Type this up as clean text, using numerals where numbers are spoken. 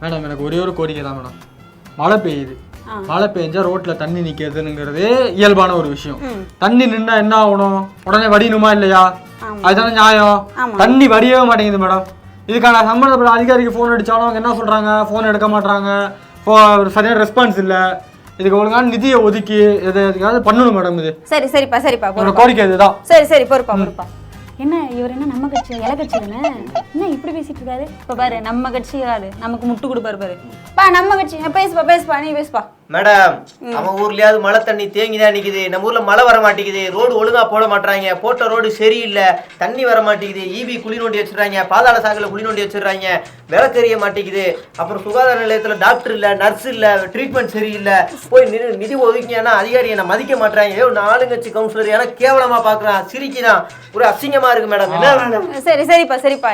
Madam எனக்கு ஒரே ஒரு கோரிக்கை தான் மேடம். மழை பெய்யுது, மழை பெஞ்சா ரோட்ல தண்ணி நிக்கிறதுங்கிறதே இயல்பான ஒரு விஷயம். தண்ணி நின்னா என்ன ஆகணும்? உடனே வடியணுமா இல்லையா? அதுதானே நியாயம். தண்ணி வடியவே மாட்டேங்குது மேடம். இதுக்கான சம்பந்தப்பட்ட அதிகாரிக்கு ஃபோன் அடிச்சாலும் அவங்க என்ன சொல்றாங்க? ஃபோன் எடுக்க மாட்டாங்க, சரியான ரெஸ்பான்ஸ் இல்ல. இதுக்கு ஒழுங்கான நிதியை ஒதுக்கி எதையாவது பண்ணணும் மேடம். இது சரி சரிப்பா சரிப்பா, கோரிக்கை இதுதான். சரி சரி பொறுப்பா பொறுப்பா. என்ன இவர் என்ன நம்ம கட்சி இலை கட்சி தானே, என்ன இப்படி பேசிட்டு இருக்காரு? இப்ப பாரு நம்ம கட்சி யாரு நமக்கு முட்டு கொடுப்பாரு பாரு. பா நம்ம கட்சி பேசுப்பா பேசுப்பா, நீ பேசுப்பா. மேடம் நம்ம ஊர்லயாவது மழை தண்ணி தேங்கிதான் நிக்குது, நம்ம ஊர்ல மழை வர மாட்டேங்குது, ரோடு ஒழுங்கா போட மாட்டாங்க, போட்ட ரோடு சரியில்லை, தண்ணி வர மாட்டேங்குது, ஈபி குழி நோண்டி வச்சிடறாங்க, பாதாள சாக்கல குழி நோண்டி வச்சிடறாங்க, விளக்கெரிய மாட்டேங்குது, அப்புறம் சுகாதார நிலையத்துல டாக்டர் இல்ல, நர்ஸ் இல்ல, ட்ரீட்மெண்ட் சரியில்லை, போய் நிதி ஒதுக்கினா அதிகாரியை நான் மதிக்க மாட்டாங்க, ஏதோ ஆளுங்கட்சி கவுன்சிலர் ஏன்னா கேவலமா பாக்குறான், சிரிக்கிறான், ஒரு அசிங்கமா இருக்கு மேடம். என்ன சரி சரிப்பா சரிப்பா.